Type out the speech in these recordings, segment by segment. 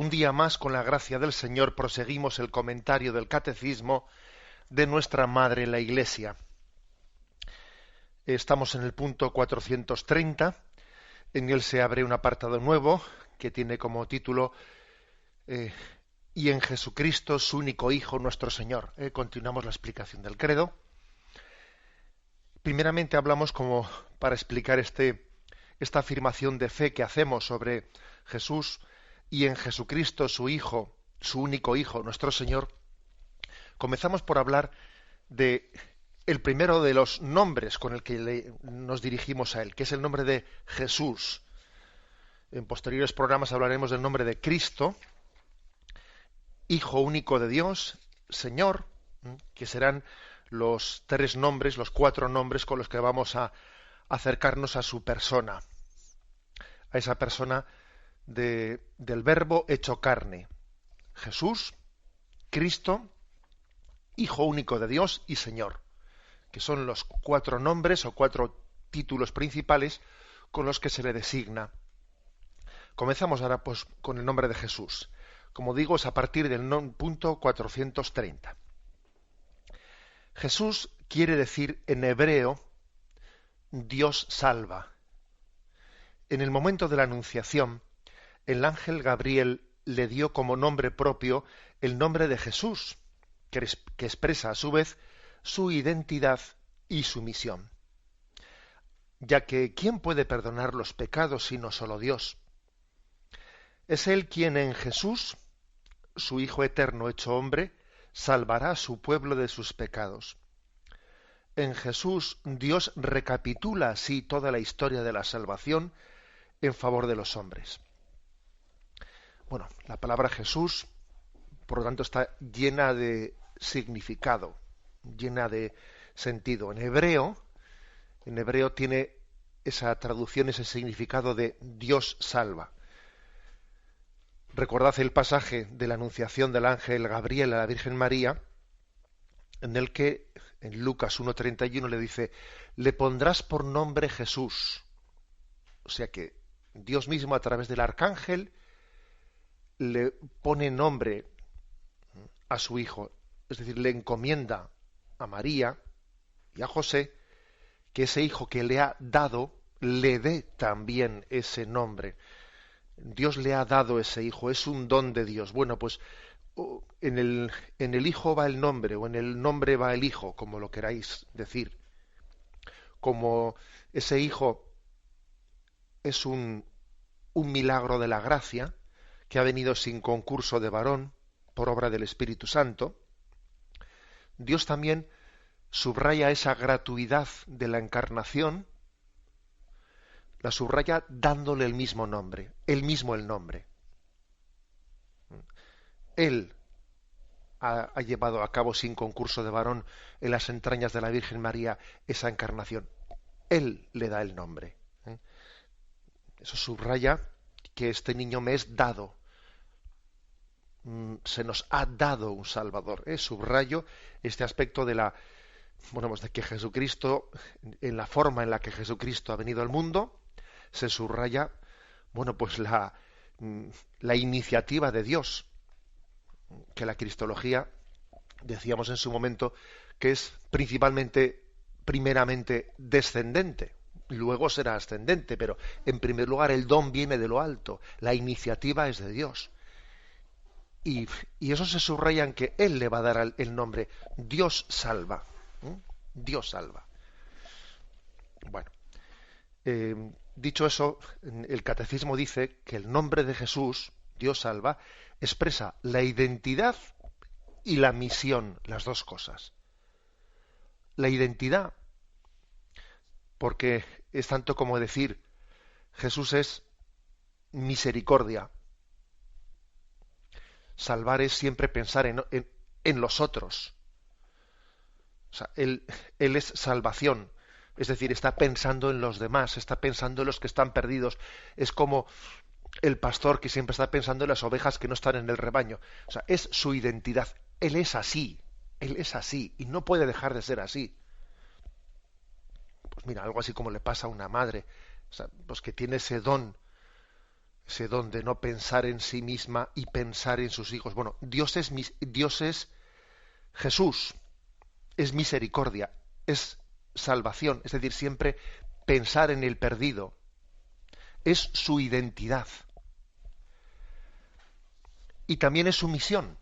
Un día más, con la gracia del Señor, proseguimos el comentario del Catecismo de nuestra Madre la Iglesia. Estamos en el punto 430. En él se abre un apartado nuevo que tiene como título Y en Jesucristo, su único Hijo, nuestro Señor. Continuamos la explicación del credo. Primeramente hablamos como para explicar esta afirmación de fe que hacemos sobre Jesús y en Jesucristo, su Hijo, su único Hijo, nuestro Señor. Comenzamos por hablar de el primero de los nombres con el que nos dirigimos a Él, que es el nombre de Jesús. En posteriores programas hablaremos del nombre de Cristo, Hijo único de Dios, Señor, que serán los tres nombres, los cuatro nombres con los que vamos a acercarnos a su persona, a esa persona del Verbo hecho carne. Jesús, Cristo, Hijo único de Dios y Señor, que son los cuatro nombres o cuatro títulos principales con los que se le designa. Comenzamos ahora pues con el nombre de Jesús. Como digo, es a partir del punto 430. Jesús quiere decir en hebreo Dios salva. En el momento de la Anunciación, el ángel Gabriel le dio como nombre propio el nombre de Jesús, que expresa a su vez su identidad y su misión. Ya que ¿quién puede perdonar los pecados sino solo Dios? Es Él quien en Jesús, su Hijo eterno hecho hombre, salvará a su pueblo de sus pecados. En Jesús Dios recapitula así toda la historia de la salvación en favor de los hombres. Bueno, la palabra Jesús, por lo tanto, está llena de significado, llena de sentido. En hebreo tiene esa traducción, ese significado de Dios salva. Recordad el pasaje de la anunciación del ángel Gabriel a la Virgen María, en el que en Lucas 1:31 le dice: le pondrás por nombre Jesús. O sea que Dios mismo a través del arcángel le pone nombre a su hijo, es decir, le encomienda a María y a José que ese hijo que le ha dado le dé también ese nombre. Dios le ha dado ese hijo, es un don de Dios. Bueno, pues en el hijo va el nombre, o en el nombre va el hijo, como lo queráis decir. Como ese hijo es un milagro de la gracia, que ha venido sin concurso de varón, por obra del Espíritu Santo, Dios también subraya esa gratuidad de la encarnación, la subraya dándole el mismo nombre, él mismo el nombre. Él ha llevado a cabo sin concurso de varón en las entrañas de la Virgen María esa encarnación. Él le da el nombre. Eso subraya que este niño me es dado. Se nos ha dado un Salvador. Subrayo este aspecto de pues de que Jesucristo, en la forma en la que Jesucristo ha venido al mundo, se subraya, pues la iniciativa de Dios, que la cristología, decíamos en su momento, que es primeramente descendente, luego será ascendente, pero en primer lugar el don viene de lo alto, la iniciativa es de Dios. Y eso se subraya en que Él le va a dar el nombre Dios salva. Dios salva. Bueno, dicho eso, el Catecismo dice que el nombre de Jesús, Dios salva, expresa la identidad y la misión, las dos cosas. La identidad, porque es tanto como decir Jesús es misericordia. Salvar es siempre pensar en los otros. O sea, él es salvación. Es decir, está pensando en los demás, está pensando en los que están perdidos. Es como el pastor que siempre está pensando en las ovejas que no están en el rebaño. O sea, es su identidad. Él es así y no puede dejar de ser así. Pues mira, algo así como le pasa a una madre, o sea, pues que tiene ese don ese don de no pensar en sí misma y pensar en sus hijos. Bueno, Dios es Jesús, es misericordia, es salvación, es decir, siempre pensar en el perdido, es su identidad. Y también es su misión,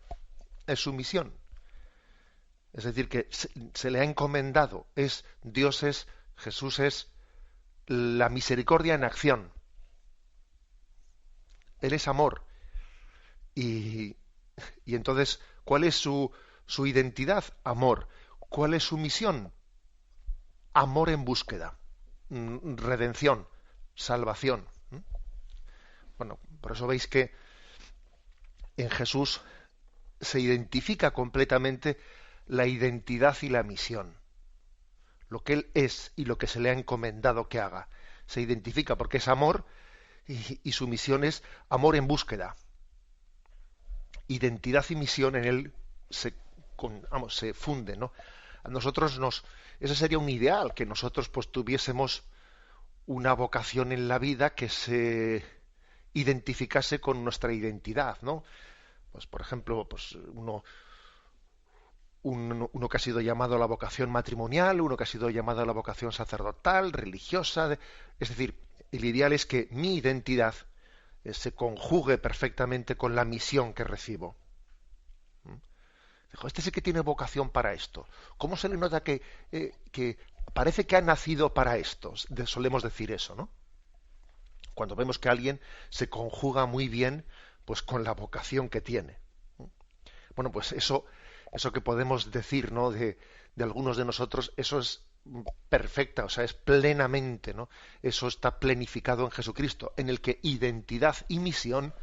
es su misión. Es decir, que se le ha encomendado, Jesús es la misericordia en acción. Él es amor. Y, y entonces, ¿cuál es su identidad? Amor. ¿Cuál es su misión? Amor en búsqueda, redención, salvación. Bueno, por eso veis que en Jesús se identifica completamente la identidad y la misión. Lo que Él es y lo que se le ha encomendado que haga. Se identifica porque es amor y su misión es amor en búsqueda. Identidad y misión en Él se funden, ¿no? A nosotros ese sería un ideal, que nosotros pues tuviésemos una vocación en la vida que se identificase con nuestra identidad, ¿no? Pues por ejemplo, pues uno que ha sido llamado a la vocación matrimonial, uno que ha sido llamado a la vocación sacerdotal, religiosa, es decir, el ideal es que mi identidad se conjugue perfectamente con la misión que recibo. Dijo, este sí que tiene vocación para esto. ¿Cómo se le nota que parece que ha nacido para esto? Solemos decir eso, ¿no? Cuando vemos que alguien se conjuga muy bien, pues con la vocación que tiene. Bueno, pues eso que podemos decir, ¿no? De algunos de nosotros, eso es perfecta, o sea, es plenamente, ¿no? Eso está plenificado en Jesucristo, en el que identidad y misión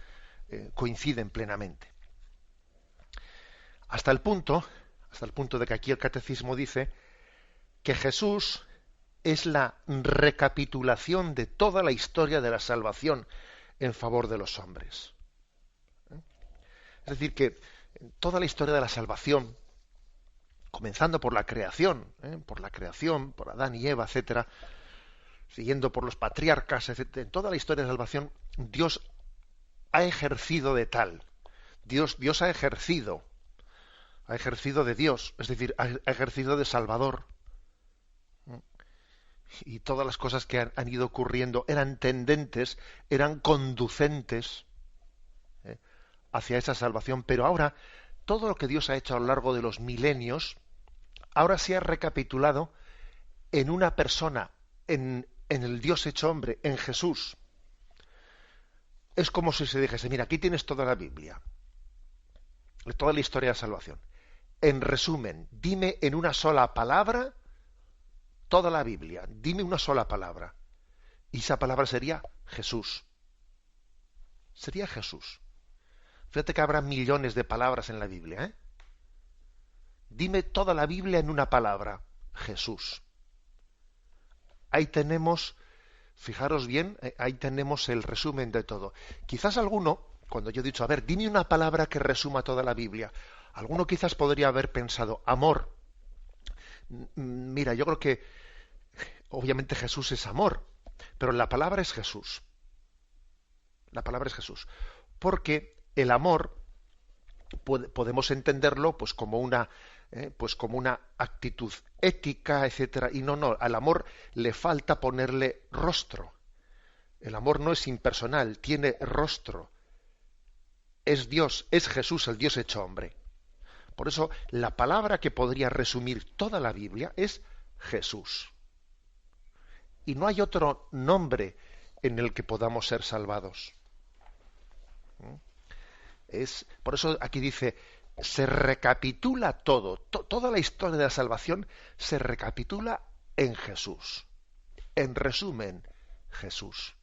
coinciden plenamente. Hasta el punto de que aquí el catecismo dice que Jesús es la recapitulación de toda la historia de la salvación en favor de los hombres. Es decir, que toda la historia de la salvación, comenzando por la creación, por Adán y Eva, etcétera, siguiendo por los patriarcas, etcétera, en toda la historia de la salvación, Dios ha ejercido de tal. Dios ha ejercido de Dios, es decir, ha ejercido de Salvador. Y todas las cosas que han ido ocurriendo eran tendentes, eran conducentes hacia esa salvación. Pero ahora, todo lo que Dios ha hecho a lo largo de los milenios, ahora se ha recapitulado en una persona, en el Dios hecho hombre, en Jesús. Es como si se dijese, mira, aquí tienes toda la Biblia, toda la historia de la salvación. En resumen, dime en una sola palabra toda la Biblia. Dime una sola palabra. Y esa palabra sería Jesús. Sería Jesús. Fíjate que habrá millones de palabras en la Biblia, ¿eh? Dime toda la Biblia en una palabra. Jesús. Ahí tenemos, fijaros bien, ahí tenemos el resumen de todo. Quizás alguno, cuando yo he dicho, a ver, dime una palabra que resuma toda la Biblia, alguno quizás podría haber pensado, amor. Mira, yo creo que obviamente Jesús es amor, pero la palabra es Jesús. La palabra es Jesús. Porque el amor podemos entenderlo pues como una actitud ética, etcétera, y no, al amor le falta ponerle rostro. El amor no es impersonal, tiene rostro. Es Dios, es Jesús, el Dios hecho hombre. Por eso la palabra que podría resumir toda la Biblia es Jesús. Y no hay otro nombre en el que podamos ser salvados. Por eso aquí dice, se recapitula todo, toda la historia de la salvación se recapitula en Jesús. En resumen, Jesús.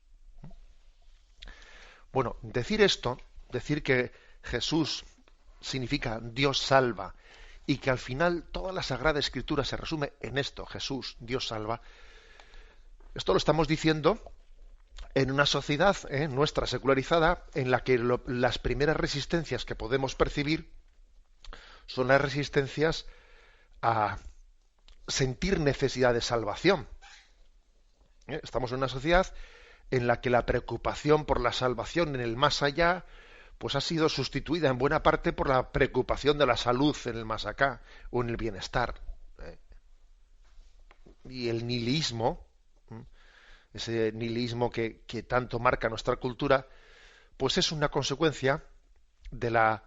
Bueno, decir que Jesús significa Dios salva y que al final toda la Sagrada Escritura se resume en esto, Jesús, Dios salva. Esto lo estamos diciendo en una sociedad nuestra secularizada en la que las primeras resistencias que podemos percibir son las resistencias a sentir necesidad de salvación. Estamos en una sociedad en la que la preocupación por la salvación en el más allá pues ha sido sustituida en buena parte por la preocupación de la salud en el más acá o en el bienestar. ¿eh? Y el nihilismo, ese nihilismo que tanto marca nuestra cultura, pues es una consecuencia de la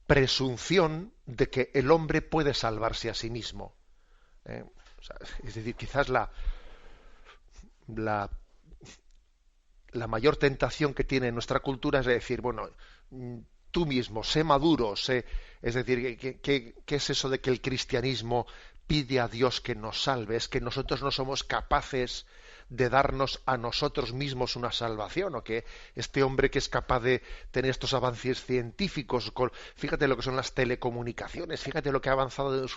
presunción de que el hombre puede salvarse a sí mismo. O sea, es decir, quizás la, la mayor tentación que tiene nuestra cultura es de decir, bueno, tú mismo, sé maduro, sé, es decir, ¿qué es eso de que el cristianismo pide a Dios que nos salve? Es que nosotros no somos capaces de darnos a nosotros mismos una salvación, o que este hombre que es capaz de tener estos avances científicos, fíjate lo que son las telecomunicaciones, fíjate lo que ha avanzado en las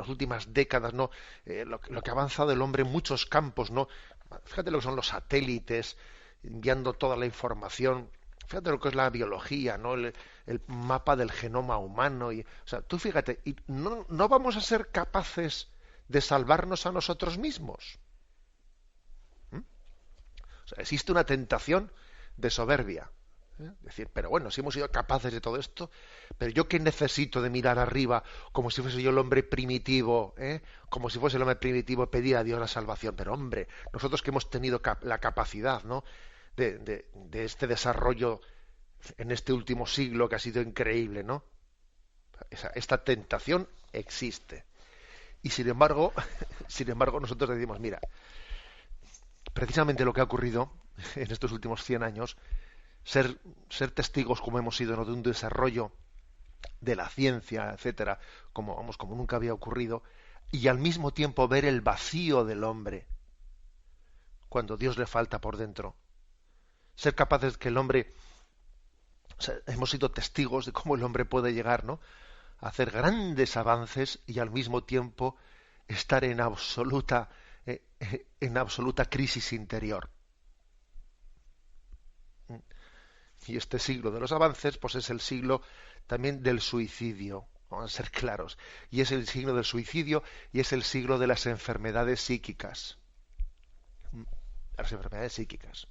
últimas décadas, ¿no? Lo que ha avanzado el hombre en muchos campos, ¿no? Fíjate lo que son los satélites, enviando toda la información. Fíjate lo que es la biología, ¿no? El mapa del genoma humano. O sea, tú fíjate, y no vamos a ser capaces de salvarnos a nosotros mismos. O sea, existe una tentación de soberbia. Decir, pero bueno, si hemos sido capaces de todo esto, pero yo qué necesito de mirar arriba como si fuese yo el hombre primitivo, como si fuese el hombre primitivo pedir a Dios la salvación. Pero hombre, nosotros que hemos tenido la capacidad, ¿no? de este desarrollo en este último siglo que ha sido increíble, ¿no? Esta tentación existe. Y sin embargo, sin embargo, nosotros decimos, mira, precisamente lo que ha ocurrido en estos últimos 100 años, ser testigos como hemos sido, ¿no? de un desarrollo de la ciencia, etcétera, como nunca había ocurrido, y al mismo tiempo ver el vacío del hombre cuando Dios le falta por dentro. Ser capaces que el hombre, o sea, hemos sido testigos de cómo el hombre puede llegar, ¿no? a hacer grandes avances y al mismo tiempo estar en absoluta crisis interior. Y este siglo de los avances, pues es el siglo también del suicidio, vamos a ser claros. Y es el siglo del suicidio y es el siglo de las enfermedades psíquicas. Las enfermedades psíquicas.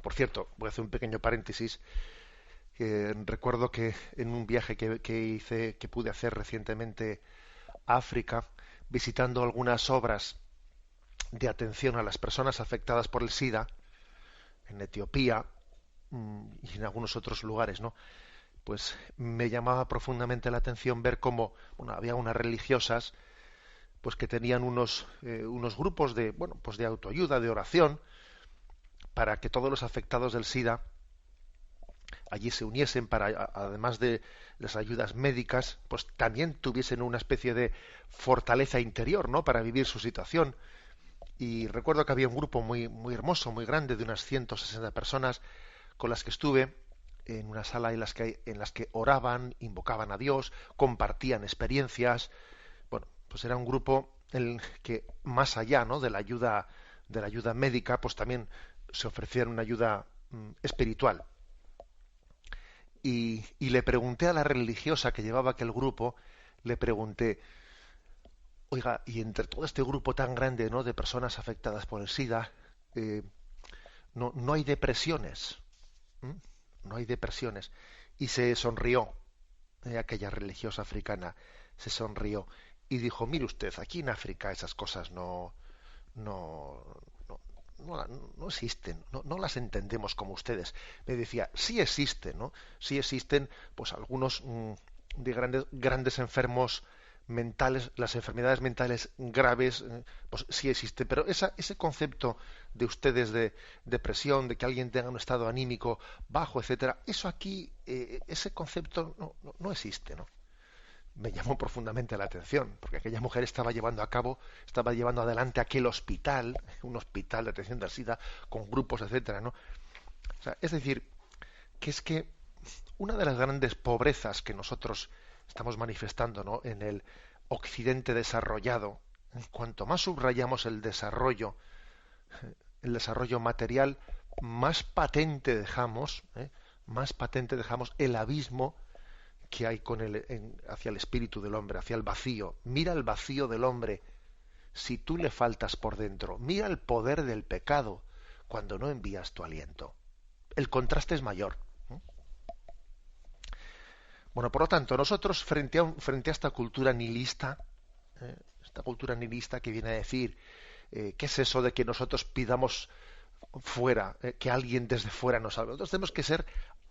Por cierto, voy a hacer un pequeño paréntesis. Recuerdo que en un viaje que pude hacer recientemente a África, visitando algunas obras de atención a las personas afectadas por el SIDA, en Etiopía y en algunos otros lugares, ¿no? Pues me llamaba profundamente la atención ver cómo, bueno, había unas religiosas, pues que tenían unos grupos de, bueno, pues de autoayuda, de oración, para que todos los afectados del SIDA allí se uniesen para, además de las ayudas médicas, pues también tuviesen una especie de fortaleza interior, ¿no? Para vivir su situación. Y recuerdo que había un grupo muy, muy hermoso, muy grande, de unas 160 personas, con las que estuve en una sala en las que oraban, invocaban a Dios, compartían experiencias. Bueno, pues era un grupo en el que más allá, ¿no? de la ayuda médica, pues también se ofrecieron una ayuda espiritual. Y le pregunté a la religiosa que llevaba aquel grupo, le pregunté, oiga, y entre todo este grupo tan grande, ¿no? de personas afectadas por el SIDA, no hay depresiones. ¿Mm? No hay depresiones. Y se sonrió, aquella religiosa africana, se sonrió y dijo, mire usted, aquí en África esas cosas no, no, no existen, no las entendemos como ustedes. Me decía, sí existen, ¿no? Sí existen, pues algunos de grandes enfermos mentales, las enfermedades mentales graves, pues sí existen, pero ese concepto de ustedes de depresión, de que alguien tenga un estado anímico bajo, etcétera, eso aquí, ese concepto no existe, ¿no? Me llamó profundamente la atención, porque aquella mujer estaba llevando adelante aquel hospital, un hospital de atención del SIDA, con grupos, etcétera, ¿no? O sea, es decir, que es que una de las grandes pobrezas que nosotros estamos manifestando, ¿no? en el occidente desarrollado, cuanto más subrayamos el desarrollo material, más patente dejamos el abismo que hay hacia el espíritu del hombre, hacia el vacío. Mira el vacío del hombre, si tú le faltas por dentro. Mira el poder del pecado cuando no envías tu aliento. El contraste es mayor. Bueno, por lo tanto, nosotros frente a esta cultura nihilista, esta cultura nihilista que viene a decir, ¿qué es eso de que nosotros pidamos fuera, que alguien desde fuera nos salve? Nosotros tenemos que ser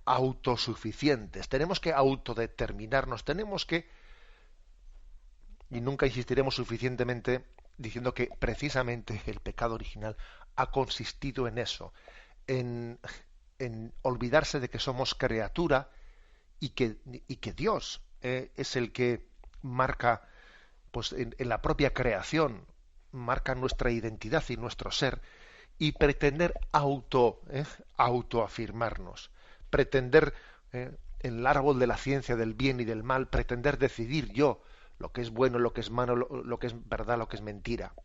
autosuficientes, tenemos que autodeterminarnos, tenemos que, y nunca insistiremos suficientemente diciendo que precisamente el pecado original ha consistido en eso, en olvidarse de que somos criatura y que Dios es el que marca, pues en la propia creación, marca nuestra identidad y nuestro ser, y pretender autoafirmarnos, pretender en el árbol de la ciencia del bien y del mal, pretender decidir yo lo que es bueno, lo que es malo, lo que es verdad, lo que es mentira.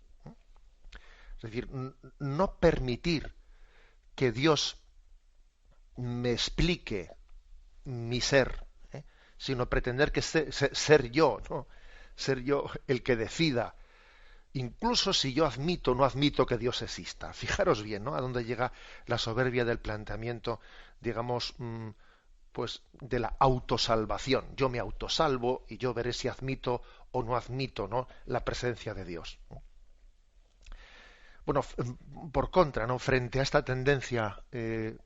Es decir, no permitir que Dios me explique mi ser, sino pretender que ser yo, ¿no? Ser yo el que decida, incluso si yo admito o no admito que Dios exista. Fijaros bien, ¿no? A dónde llega la soberbia del planteamiento, digamos, pues de la autosalvación. Yo me autosalvo y yo veré si admito o no admito, ¿no?, la presencia de Dios. Bueno, por contra, ¿no?, frente a esta tendencia de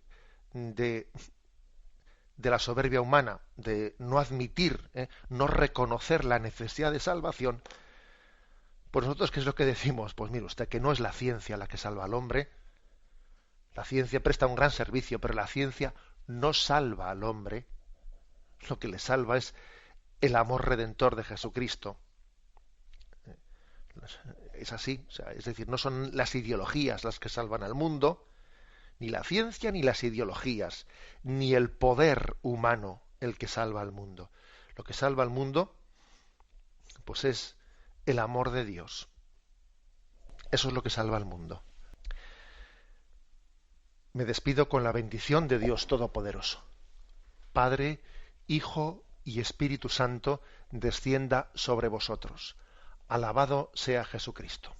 la soberbia humana, de no admitir, no reconocer la necesidad de salvación, pues nosotros, ¿qué es lo que decimos? Pues mire usted, que no es la ciencia la que salva al hombre. La ciencia presta un gran servicio, pero la ciencia no salva al hombre. Lo que le salva es el amor redentor de Jesucristo. Es así, o sea, es decir, no son las ideologías las que salvan al mundo, ni la ciencia ni las ideologías, ni el poder humano el que salva al mundo. Lo que salva al mundo, pues es el amor de Dios. Eso es lo que salva al mundo. Me despido con la bendición de Dios Todopoderoso. Padre, Hijo y Espíritu Santo, descienda sobre vosotros. Alabado sea Jesucristo.